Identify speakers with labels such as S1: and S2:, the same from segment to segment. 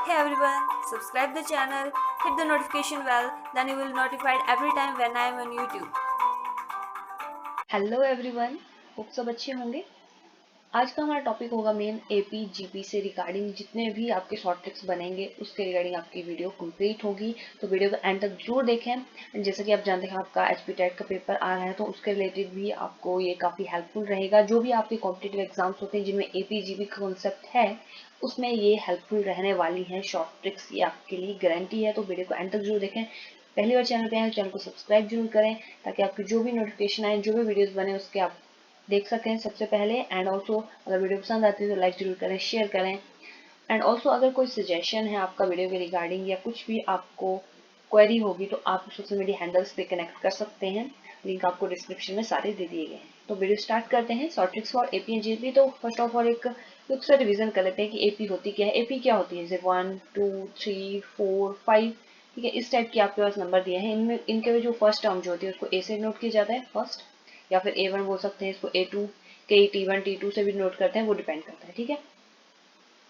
S1: Hey everyone, subscribe the channel, hit the notification bell, then you will notified every time when I am on YouTube.
S2: Hello everyone, hope सब अच्छे होंगे। आज का हमारा topic होगा main AP GP से regarding जितने भी आपके शॉर्ट ट्रिक्स बनेंगे उसके रिगार्डिंग आपकी वीडियो कंप्लीट होगी। तो वीडियो को एंड तक जरूर देखें। जैसा कि आप जानते हैं आपका एचपी टेट का पेपर आ रहा है तो उसके रिलेटेड भी आपको ये काफ़ी हेल्पफुल रहेगा। जो भी आपके कॉम्पिटिटिव एग्जाम्स होते हैं जिनमें एपी जीपी का कॉन्सेप्ट है उसमें ये हेल्पफुल रहने वाली है शॉर्ट ट्रिक्स, ये आपके लिए गारंटी है। तो वीडियो को एंड तक जरूर देखें। पहली बार चैनल पे आए चैनल को सब्सक्राइब जरूर करें ताकि आपकी जो भी नोटिफिकेशन आए, जो भी वीडियोस बने उसके आप देख सकें सबसे पहले। एंड ऑल्सो अगर वीडियो पसंद आती है तो लाइक जरूर करें, शेयर करें। एंड ऑल्सो अगर कोई सजेशन है आपका वीडियो के रिगार्डिंग या कुछ भी आपको क्वेरी होगी तो आप सोशल मीडिया हैंडल्स पे कनेक्ट कर सकते हैं। लिंक आपको डिस्क्रिप्शन में सारे दे दिए गए हैं। तो वीडियो स्टार्ट करते हैं। Short tricks for AP and GP. तो फर्स्ट ऑफ ऑल एक लुक से रिवीजन कर लेते हैं कि एपी होती क्या है। एपी क्या होती है, जैसे 1 2 3 4 5, ठीक है, इस टाइप के आपके पास नंबर दिए हैं। इनमें इनके जो फर्स्ट टर्म जो होती है उसको ए से नोट किया जाता है फर्स्ट, या फिर A1 बोल सकते हैं इसको, A2 के T1 T2 से भी नोट करते हैं, वो डिपेंड करता है, ठीक है।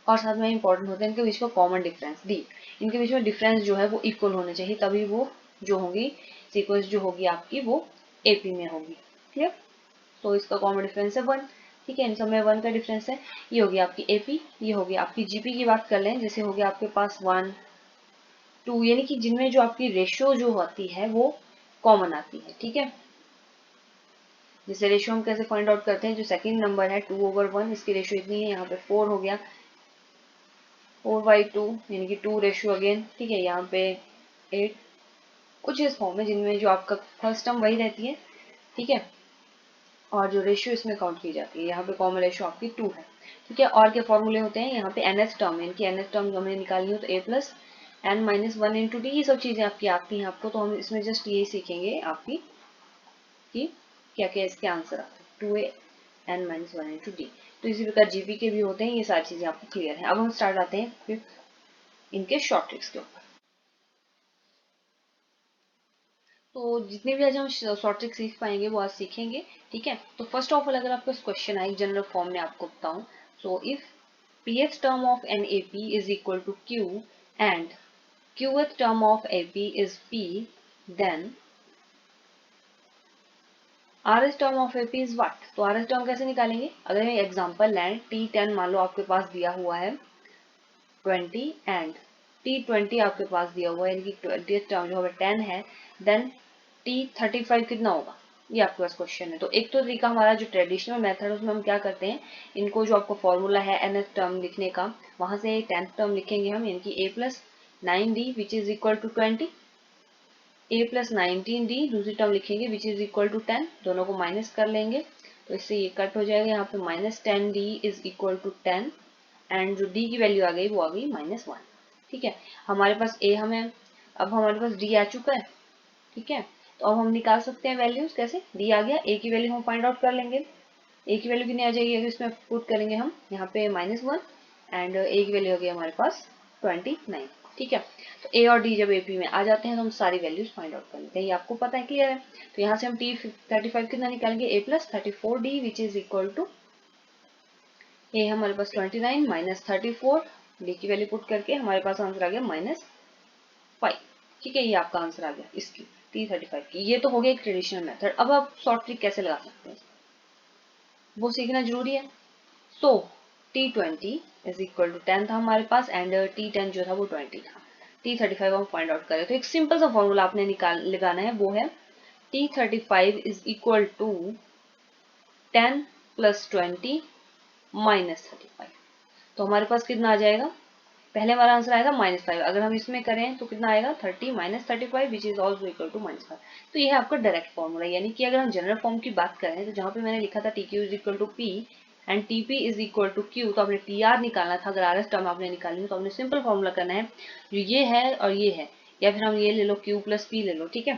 S2: और साथ में इंपॉर्टेंट होता है इनके बीच में कॉमन डिफरेंस डी। इनके बीच में डिफरेंस जो है वो इक्वल होने चाहिए, तभी वो जो होगी सीक्वेंस जो होगी आपकी वो एपी में होगी, क्लियर। तो इसका कॉमन डिफरेंस है 1, ठीक है। इन सब में 1 का डिफरेंस है। ये होगी आपकी एपी, ये होगी आपकी जीपी की बात कर लें, जैसे हो गया आपके पास 1 2, यानी कि जिनमें जो आपकी रेशियो जो होती है वो कॉमन आती है, ठीक है। जैसे रेशियो हम कैसे फाइंड आउट करते हैं, जो सेकंड नंबर है 2/1, इसकी रेशियो इतनी है, यहाँ पे 4 हो गया, 4/2 यानी कि 2 रेशियो अगेन, ठीक है। यहाँ पे 8, कुछ इस फॉर्म में जिनमें जो आपका फर्स्ट टर्म वही रहती है, ठीक है, और जो रेशियो इसमें काउंट की जाती है। यहाँ पे कॉमन रेशियो आपकी 2 है, ठीक है। और क्या फॉर्मूले होते हैं यहाँ पे, एनएस टर्म, इनकी एनएस टर्म जो हमें निकालनी हो तो A+N-1 इंटू डी, ये सब चीजें आपकी आती हैं आपको। तो हम इसमें जस्ट यही सीखेंगे आपकी कि क्या क्या इसके आंसर आते हैं, 2A n-1 इंटू डी। तो इसी प्रकार जीपी के भी होते हैं। ये सारी चीजें आपको क्लियर है। अब हम स्टार्ट आते हैं फिर इनके शॉर्ट ट्रिक्स के ऊपर। तो जितने भी आज हम शॉर्ट ट्रिक सीख पाएंगे वो आज सीखेंगे, ठीक है। तो फर्स्ट ऑफ ऑल अगर आपको क्वेश्चन आए जनरल फॉर्म में आपको बताऊं, so if pth term of an AP is equal to Q and qth term of AP is P, then RS term of AP is what. तो RS term कैसे निकालेंगे, अगर हम एग्जांपल लें T10 मान लो आपके पास दिया हुआ है 20 एंड T20 आपके पास दिया हुआ है, यानी कि 20th टर्म जो हमें 10 है, देन T35 कितना होगा, ये आपके पास क्वेश्चन है। तो एक तो तरीका हमारा जो ट्रेडिशनल मेथड है उसमें हम क्या करते हैं, इनको जो आपको फॉर्मूला है nth टर्म लिखने का, वहां से 10th टर्म लिखेंगे हम, यानी कि A+9D which is equal to 20, A+19D दूसरी टर्म लिखेंगे विच इज इक्वल टू 10, दोनों को माइनस कर लेंगे तो इससे ये कट हो जाएगा। यहाँ पे -10D is equal to 10 and जो D की वैल्यू आ गई वो आ गई -1, ठीक है। हमारे पास A हमें, अब हमारे पास D आ चुका है, ठीक है। तो अब हम निकाल सकते हैं वैल्यूज, कैसे, D आ गया, A की वैल्यू हम फाइंड आउट कर लेंगे। A की वैल्यू कितनी आ जाएगी, अगर इसमें पुट करेंगे हम यहाँ पे -1 एंड A की वैल्यू आ गई हमारे पास 29, ठीक है। तो A और D जब AP में आ जाते हैं तो हम सारी वैल्यूज फाइंड आउट कर लेते हैं, ये आपको पता है, क्लियर है। तो यहाँ से हम T35 कितना निकालेंगे, A+34D which is equal to A हमारे पास 29 -34, D की वैल्यू पुट करके हमारे पास आंसर आ गया -5, ठीक है। ये आपका आंसर आ गया इसकी T35 की। ये तो हो गया एक ट्रेडिशनल मेथड। अब आप शॉर्ट ट्रिक कैसे लगा सकते हैं वो सीखना जरूरी है। सो T20 इज इक्वल टू 10 था हमारे पास एंड T10 जो था वो 20 था। T35 हम फाइंड आउट करें तो एक सिंपल सा फॉर्मूला आपने लगाना है, वो है T35 इज इक्वल टू 10 + 20 - 35। तो हमारे पास कितना आ जाएगा, पहले हमारा आंसर आएगा -5, अगर हम इसमें करें तो कितना आएगा 30 - 35 which is also equal to -5। तो ये है आपका डायरेक्ट फॉर्मूला, यानी कि अगर हम जनरल फॉर्म की बात करें तो जहां पे मैंने लिखा था TQ is equal to P and TP is equal to Q, तो आपने TR निकालना था। अगर RS टर्म आपने निकालनी हो तो आपने सिंपल फॉर्मूला करना है, जो ये है और ये है, या फिर हम ये ले लो Q + P ले लो, ठीक है,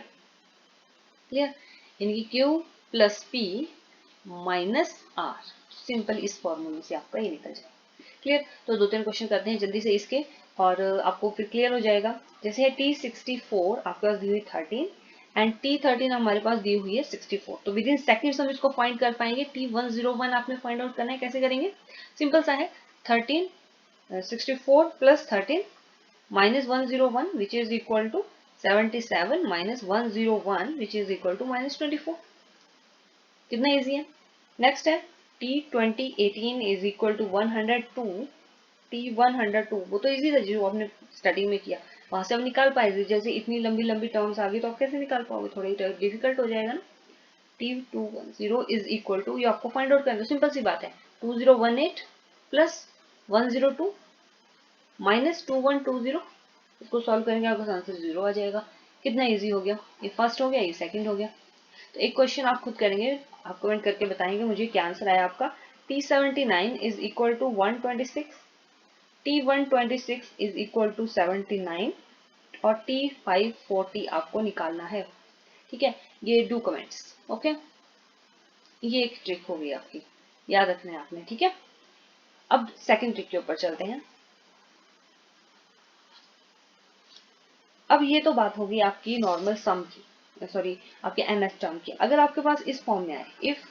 S2: क्लियर। यानी कि Q + P - R, सिंपल इस फॉर्मूले से आपका ये निकल जाएगा, क्लियर। तो 2-3 क्वेश्चन करते हैं जल्दी से इसके और आपको फिर क्लियर हो जाएगा। जैसे है T64 आपके पास दी हुई 13 एंड T13 हमारे पास दी हुई है 64, तो विद इन सेकंड्स हम इसको फाइंड कर पाएंगे। T101 आपने फाइंड आउट करना है, कैसे करेंगे, सिंपल सा है, 13 64 + 13 -101 which is equal to 77 minus 101 which is equal to -24. कितना इजी है। नेक्स्ट है T2018 is equal to 102, T102 वो तो इजी था जो आपने स्टार्टिंग में किया, वहां से आप निकाल पाएंगे। जैसे इतनी लंबी लंबी टर्म्स आ गई तो आप कैसे निकाल पाओगे, थोड़ी डिफिकल्ट हो जाएगा ना। T210 इज इक्वल टू, ये आपको फाइंड आउट करना, सिंपल सी बात है, 2018 प्लस 102 माइनस 2120, इसको सॉल्व करेंगे आपका आंसर 0 आ जाएगा। कितना इजी हो गया, ये फर्स्ट हो गया, ये सेकंड हो गया। तो एक क्वेश्चन आप खुद करेंगे, आप कमेंट करके बताएंगे मुझे क्या आंसर आया आपका। T79 is equal to 126, T126 is equal to 79 और T540 आपको निकालना है। ठीक है, ये डू कमेंट्स। ओके, ये एक ट्रिक हो गई आपकी, याद रखना है आपने। ठीक है, अब सेकंड ट्रिक के ऊपर चलते हैं। अब ये तो बात होगी आपकी नॉर्मल सम की, सॉरी आपके nth टर्म की। अगर आपके पास इस फॉर्म में आए, if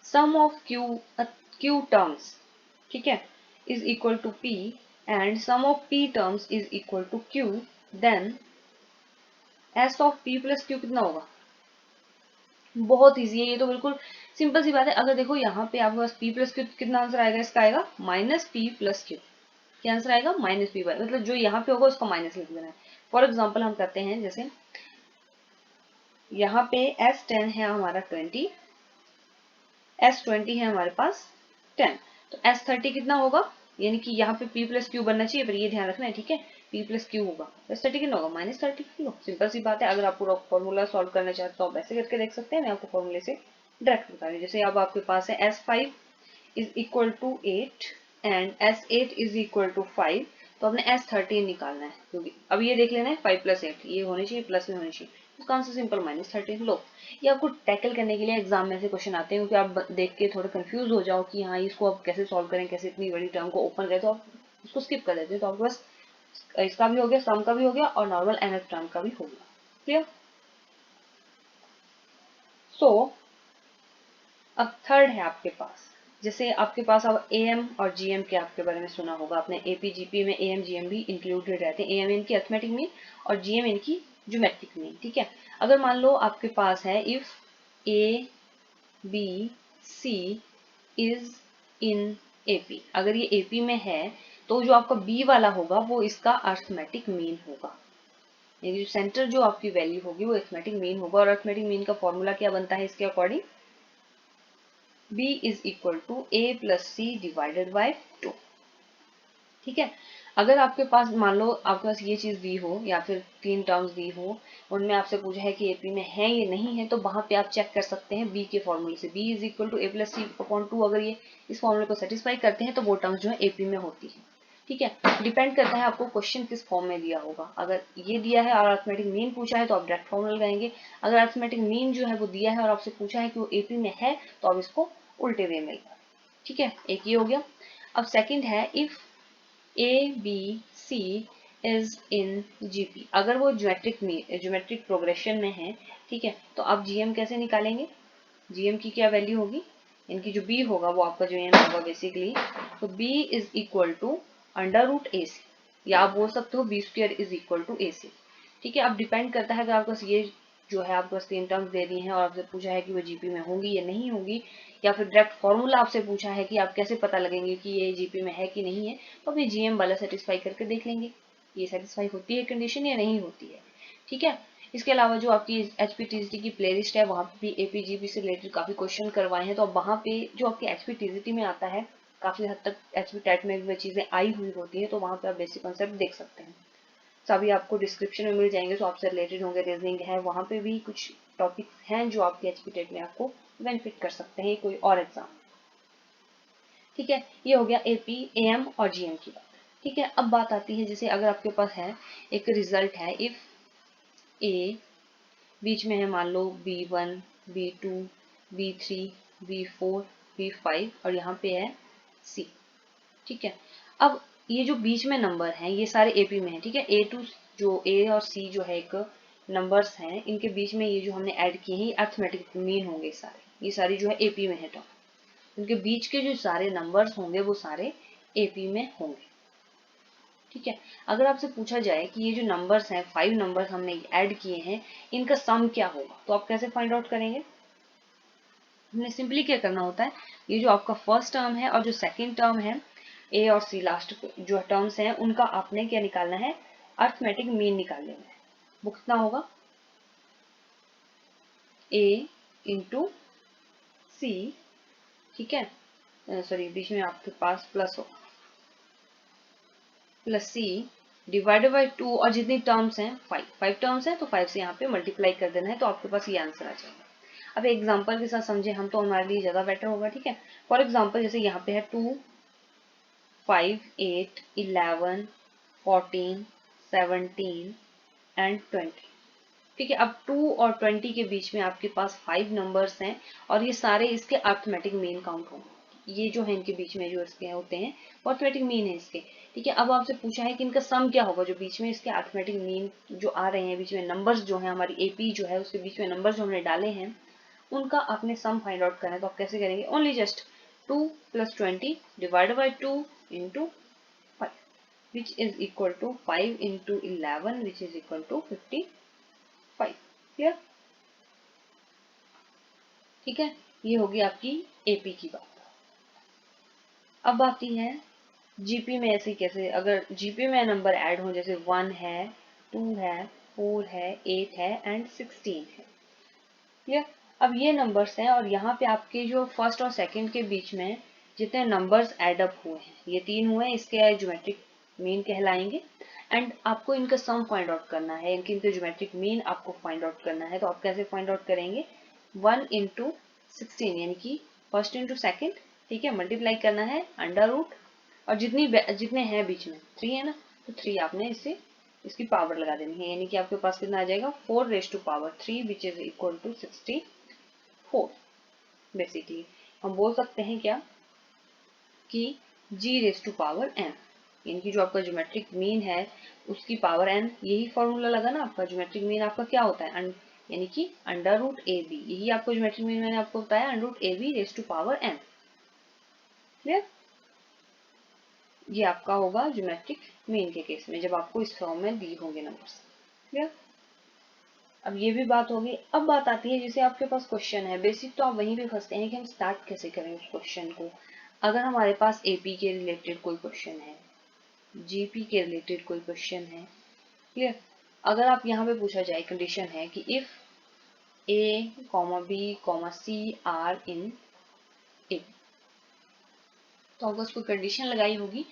S2: sum of Q terms, ठीक है, is equal to p and sum of p terms is equal to q, then s of p plus q कितना होगा। बहुत इजी है, ये तो बिल्कुल सिंपल सी बात है। अगर देखो यहाँ पे आपके पास p प्लस क्यू, कितना आंसर आएगा इसका, आएगा माइनस p प्लस क्यू। क्या आंसर आएगा, माइनस p, मतलब जो यहाँ पे होगा उसका माइनस लिख देना है। फॉर एग्जाम्पल हम करते हैं, जैसे यहाँ पे S10 है हमारा 20, S20 है हमारे पास 10, तो S30 कितना होगा, यानी कि यहाँ पे P प्लस क्यू बनना चाहिए, पर ये ध्यान रखना है। ठीक है, P प्लस क्यू होगा, S30 कितना होगा, -30। सिंपल सी बात है। अगर आप पूरा फॉर्मूला सॉल्व करना चाहते हो तो आप ऐसे करके देख सकते हैं, मैं आपको फॉर्मूले से डायरेक्ट बता रही हूँ। जैसे अब आपके पास है S5 is equal to 8 and S8 is equal to 5, तो आपने S13 निकालना है, क्योंकि अब ये देख लेना है 5 प्लस 8 ये होने चाहिए, प्लस में होने चाहिए, उसका आंसर सिंपल -13। लो, ये आपको टैकल करने के लिए एग्जाम में से क्वेश्चन आते हैं, क्योंकि आप देख के थोड़ा कंफ्यूज हो जाओ कि हाँ इसको आप कैसे सॉल्व करें, कैसे इतनी बड़ी टर्म को ओपन करें, तो आप उसको स्किप कर देते हैं। तो आपके पास इसका भी हो गया, सम का भी हो गया और नॉर्मल nth टर्म का भी हो गया। क्लियर। सो अब थर्ड है आपके पास, जैसे आपके पास अब एएम और जीएम के आपके बारे में सुना होगा आपने, एपी जीपी में एएम जीएम भी इंक्लूडेड रहते हैं। एएम इनकी अरिथमेटिक मीन और जीएम इनकी ज्योमेट्रिक मीन। ठीक है, अगर मान लो आपके पास है if A B C is in AP, अगर ये एपी में है तो जो आपका बी वाला होगा वो इसका अरिथमेटिक मीन होगा, यानी जो सेंटर जो आपकी वैल्यू होगी वो अरिथमेटिक मीन होगा। और अरिथमेटिक मीन का फॉर्मूला क्या बनता है इसके according, b is equal to a plus C divided by 2। ठीक है, अगर आपके पास मान लो आपके पास ये चीज दी हो या फिर 3 टर्म्स दी हो, उनमें आपसे पूछा है कि एपी में है या नहीं है, तो वहां पे आप चेक कर सकते हैं बी के फॉर्मूले से, b is equal to a plus C upon 2। अगर ये इस फॉर्मूले को सेटिस्फाई करते हैं तो वो टर्म्स जो है एपी में होती है। ठीक है, डिपेंड करता है आपको क्वेश्चन किस फॉर्म में दिया होगा। अगर ये दिया है और अरिथमेटिक मीन पूछा है तो आप डायरेक्ट फॉर्मूला लगाएंगे। अगर अरिथमेटिक मीन जो है वो दिया है और आपसे पूछा है कि वो एपी में है, तो आप इसको उल्टे वे में। ठीक है, एक ये हो गया। अब सेकंड है if A B C is in GP, अगर वो ज्योमेट्रिक प्रोग्रेशन में है। ठीक है, तो आप जीएम कैसे निकालेंगे, जीएम की क्या वैल्यू होगी, इनकी जो बी होगा वो आपका जो एम होगा बेसिकली, तो b is equal to under root a c, या आप बोल सकते हो b square is equal to a c. ठीक है, अब डिपेंड करता है, अगर आपके पास ये जो है आपको 3 टर्म्स दे दी हैं और आपसे पूछा है कि वो जीपी में होंगी या नहीं होंगी, या फिर डायरेक्ट फॉर्मूला आपसे पूछा है कि आप कैसे पता लगेंगे कि ये जीपी में है कि नहीं है, तो आप ये जीएम वाला सेटिस्फाई करके देख लेंगे ये सेटिस्फाई होती है कंडीशन या नहीं होती है। ठीक है, इसके अलावा जो आपकी एचपीटीजीटी की प्लेलिस्ट है वहाँ पे भी एपीजीपी से रिलेटेड काफी क्वेश्चन करवाए हैं, तो अब वहाँ पे जो आपके एचपीटीजीटी में आता है काफी हद तक एचपी टेट में भी चीजें आई हुई होती है, तो वहाँ पे आप बेसिक कॉन्सेप्ट देख सकते हैं। सभी आपको डिस्क्रिप्शन में मिल जाएंगे, तो आपसे रिलेटेड होंगे, रीजनिंग है, वहाँ पे भी कुछ टॉपिक्स हैं जो आपके एचपी टेट में आपको बेनिफिट कर सकते हैं कोई और एग्जाम। ठीक है, ये हो गया एपी एएम और जीएम की बात। ठीक है, अब बात आती है जैसे अगर आपके पास है एक रिजल्ट है, इफ ए बीच में है मान लो B1 B2 B3 B4 B5 और यहाँ पे है C। ठीक है, अब ये जो बीच में नंबर हैं ये सारे एपी में है। ठीक है, ए टू जो ए और सी जो है एक नंबर्स हैं, इनके बीच में ये जो हमने ऐड किए हैं ये अरिथमेटिक मीन होंगे सारे, ये सारी जो है एपी में है, तो इनके बीच के जो सारे नंबर्स होंगे वो सारे एपी में होंगे। ठीक है। अगर आपसे पूछा जाए कि ये जो नंबर्स हैं, 5 नंबर्स हमने ऐड किए हैं, इनका सम क्या होगा, तो आप कैसे फाइंड आउट करेंगे? हमने सिंपली क्या करना होता है, ये जो आपका फर्स्ट टर्म है और जो सेकंड टर्म है, ए और सी लास्ट जो टर्म्स हैं, उनका आपने क्या निकालना है, अर्थमेटिक मीन निकाल लेना है। वो कितना होगा, ए इंटू सी, ठीक है, सॉरी बीच में आपके पास प्लस होगा, प्लस सी डिवाइडेड बाई 2, और जितनी टर्म्स हैं 5 टर्म्स हैं, तो 5 से यहाँ पे मल्टीप्लाई कर देना है, तो आपके पास ये आंसर आ जाएगा। अब एग्जांपल के साथ समझे हम, तो हमारे लिए ज्यादा बेटर होगा, ठीक है। फॉर एग्जांपल जैसे यहाँ पे है 2, 5, 8, 11, 14, 17 एंड 20, ठीक है। अब 2 और 20 के बीच में आपके पास 5 नंबर्स हैं, और ये सारे इसके अर्थमेटिक मीन काउंट होंगे। ये जो है इनके बीच में जो इसके होते हैं वो अर्थमेटिक मीन है इसके, ठीक है। अब आपसे पूछा है कि इनका सम क्या होगा, जो बीच में इसके अर्थमेटिक मीन जो आ रहे हैं, बीच में नंबर्स जो है, हमारी एपी जो है उसके बीच में नंबर्स जो हमने डाले हैं, उनका आपने सम फाइंड आउट करना है। तो आप कैसे करेंगे, only just 2 + 20 divided by 2 into 5, which is equal to 5 into 11 which is equal to 55, clear, ठीक है। ये होगी आपकी एपी की बात। अब आती है जीपी में, ऐसे कैसे, अगर जीपी में नंबर ऐड हो, जैसे 1 है, 2 है, 4 है, 8 है एंड 16 है, क्लियर। अब ये नंबर्स हैं, और यहाँ पे आपके जो फर्स्ट और सेकंड के बीच में जितने नंबर्स ऐड अप हुए हैं, ये 3 हुए हैं, इसके ज्योमेट्रिक मीन कहलाएंगे। एंड आपको इनका सम फाइंड आउट करना है, इनके ज्योमेट्रिक मीन आपको फाइंड आउट करना है। तो आप कैसे फाइंड आउट करेंगे, 1 इंटू 16 यानी कि फर्स्ट इंटू सेकेंड, ठीक है, मल्टीप्लाई करना है अंडर रूट, और जितने हैं बीच में 3 है ना, तो 3 आपने इससे इसकी पावर लगा देनी है, यानी कि आपके पास कितना आ जाएगा, 4⁻³ which is equal to 64। Basically हम बोल सकते हैं क्या कि g⁻n, यानी कि जो आपका ज्योमेट्रिक मीन है उसकी पावर n, यही फॉर्मूला लगा ना आपका। ज्योमेट्रिक मीन आपका क्या होता है, यानी कि √AB, यही आपको ज्योमेट्रिक मीन मैंने आपको बताया, √AB⁻n, क्लियर। ये आपका होगा ज्योमेट्रिक मीन के केस में, जब आपको इस फॉर्म में दी होंगे नंबर्स, क्लियर। अब ये भी बात होगी। अब बात आती है जैसे आपके पास क्वेश्चन है, बेसिक तो आप वहीं पे फंसते हैं कि हम स्टार्ट कैसे करें उस क्वेश्चन को। अगर हमारे पास एपी के रिलेटेड कोई क्वेश्चन है, जीपी के रिलेटेड कोई क्वेश्चन है, क्लियर। अगर आप यहाँ पे पूछा जाए, कंडीशन है कि if A, B, c are in a, तो आपको कोई कंडीशन लगाई होगी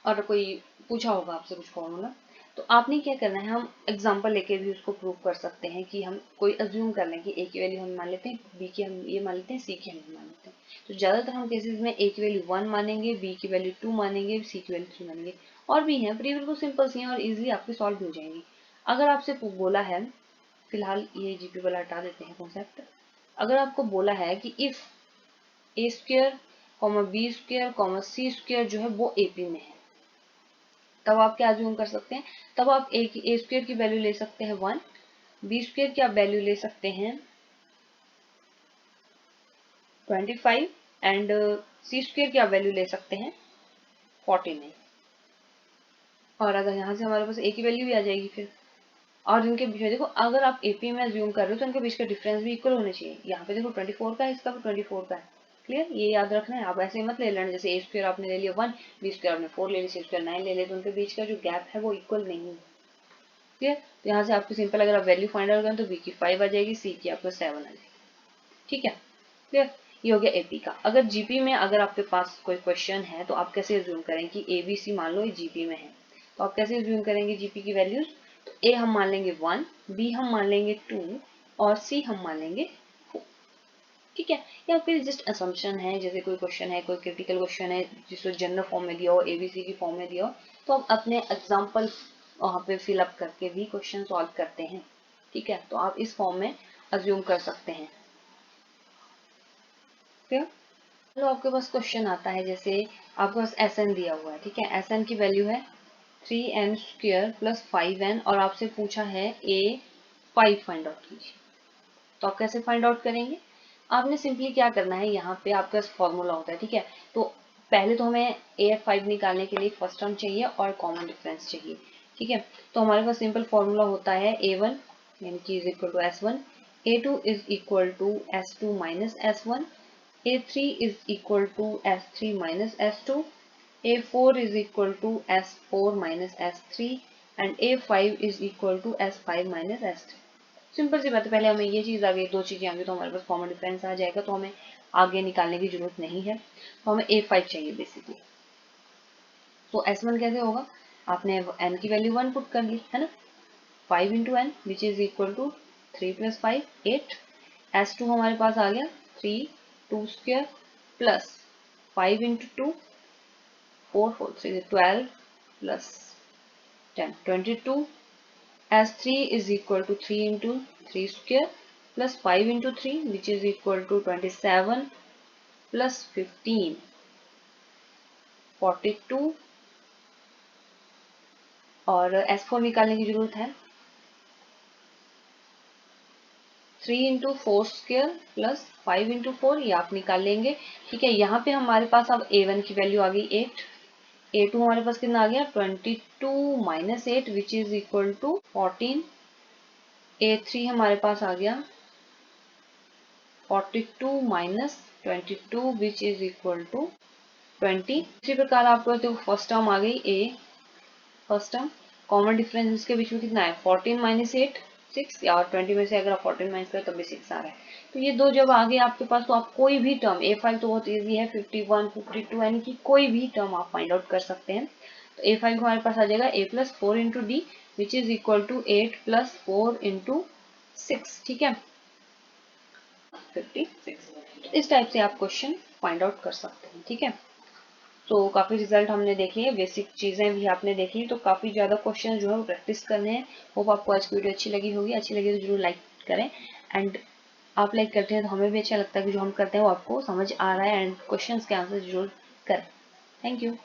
S2: और कोई पूछा होगा आपसे कुछ फॉर्मूला, तो आपने क्या करना है, हम एग्जांपल लेके भी उसको प्रूव कर सकते हैं कि हम कोई अज्यूम कर लें कि ए की वैल्यू हम मान लेते हैं, बी की हम ये मान लेते हैं, सी की हम मान लेते हैं। तो ज्यादातर हम केसेस में ए की वैल्यू 1 मानेंगे, बी की वैल्यू 2 मानेंगे, सी की वैल्यू 3 मानेंगे। और भी हैं, पर ये बिल्कुल सिंपल सी हैं और इजिली आपकी सॉल्व हो जाएंगी। अगर आपसे बोला है, फिलहाल ये जीपी वाला हटा देते हैं कॉन्सेप्ट, अगर आपको बोला है कि इफ a², b², c² जो है वो एपी में है, तब आप क्या अज्यूम कर सकते हैं, तब आप a² की वैल्यू ले सकते हैं 1, b² की आप वैल्यू ले सकते हैं 25 एंड c² की आप वैल्यू ले सकते हैं 49। और अगर यहाँ से हमारे पास a की वैल्यू भी आ जाएगी फिर, और इनके बीच में देखो, अगर आप एपी में अज्यूम कर रहे हो तो इनके बीच का डिफरेंस भी इक्वल होने चाहिए। यहाँ पे देखो 24 का है, इसका भी 24 का है, क्लियर। ये याद रखना है, आप ऐसे मत ले लेना जैसे a² आपने ले लिया 1, b² आपने 4 ले लिया, c² 9 ले लिया, तो उनके बीच का जो गैप है वो इक्वल नहीं है, क्लियर। तो यहाँ से आपको सिंपल, अगर आप वैल्यू फाइंड आउट करें तो b की 5 आ जाएगी, c की आपको 7 आ जाएगी, ठीक है, क्लियर। ये हो गया एपी का। अगर जीपी में अगर आपके पास कोई क्वेश्चन है तो आप कैसे अज्यूम करें कि ए बी सी मान लो ये जीपी में है, तो आप कैसे अज्यूम करेंगे जीपी की वैल्यूज, तो ए हम मान लेंगे 1, बी हम मान लेंगे 2 और सी हम मान लेंगे 4, ठीक है। या फिर जस्ट असम्पशन है, जैसे कोई क्वेश्चन है, कोई क्रिटिकल क्वेश्चन है जिसको जनरल फॉर्म में दिया हो, एबीसी की फॉर्म में दिया हो, तो आप अपने एग्जाम्पल वहाँ पे फिलअप करके भी क्वेश्चन सॉल्व करते हैं, ठीक है। तो आप इस फॉर्म में अज्यूम कर सकते हैं, ठीक। तो आपके पास क्वेश्चन आता है, जैसे आपके पास Sn दिया हुआ है, ठीक है, Sn की वैल्यू है 3n² + 5n, और आपसे पूछा है A5 फाइंड आउट कीजिए। तो आप कैसे फाइंड आउट करेंगे, आपने सिंपली क्या करना है, यहाँ पे आपके पास फॉर्मूला होता है, ठीक है। तो पहले तो हमें AF5 निकालने के लिए फर्स्ट टर्म चाहिए और कॉमन डिफरेंस चाहिए, ठीक है। तो हमारे पास सिंपल फॉर्मूला होता है A1 यानी कि is equal to S1, A2 is equal to S2 minus S1, A3 is equal to S3 minus S2, A4 is equal to S4 minus S3 and A5 is equal to S5 minus S3। Simple सी बात है, पहले हमें ये चीज़ आ गई, दो चीज़ें आ गई तो हमारे पास कॉमन डिफरेंस आ जाएगा, तो हमें आगे निकालने की जरूरत नहीं है। तो हमें A5 चाहिए बेसिकली। तो S1 कैसे होगा, आपने n की वैल्यू 1 पुट कर ली है ना, 5 into N which is equal to 3 plus 5 8। S2 हमारे पास आ गया 3 2 square plus 5 into 2 4 4 3 12 plus 10 22। S3 is equal to 3 into 3 square plus 5 into 3 which is equal to 27 plus 15 42। और S4 निकालने की जरूरत है, 3 इंटू 4 स्क्वेयर प्लस 5 इंटू 4, ये आप निकाल लेंगे, ठीक है। यहाँ पे हमारे पास अब A1 की वैल्यू आ गई 8, A2 हमारे पास कितना आ गया 22 minus 8 which is equal to 14, A3 हमारे पास आ गया 42 minus 22 which is equal to 20। इसी प्रकार आपको तो फर्स्ट टर्म आ गई A, first term common difference इसके बीच में कितना है 14 माइनस 8 6, या 20 में से अगर आप 14 माइनस करें तब भी 6 आ रहा है। तो ये दो जब आ गए आपके पास, तो आप कोई भी टर्म A5 तो बहुत इजी है, 51 52 यानी कि कोई भी टर्म आप फाइंड आउट कर सकते हैं। तो A5 हमारे पास आ जाएगा A plus 4 into D which is equal to 8 plus 4 into 6, ठीक है 56। इस टाइप से आप क्वेश्चन फाइंड आउट कर सकते हैं, ठीक है। तो काफ़ी रिजल्ट हमने देख लिए, बेसिक चीज़ें भी आपने देख ली, तो काफ़ी ज़्यादा क्वेश्चन जो है वो प्रैक्टिस करने हैं। होप आपको आज की वीडियो अच्छी लगी होगी, अच्छी लगी तो जरूर लाइक करें, एंड आप लाइक करते हैं तो हमें भी अच्छा लगता है कि जो हम करते हैं वो आपको समझ आ रहा है, एंड क्वेश्चन के आंसर जरूर करें। Thank you.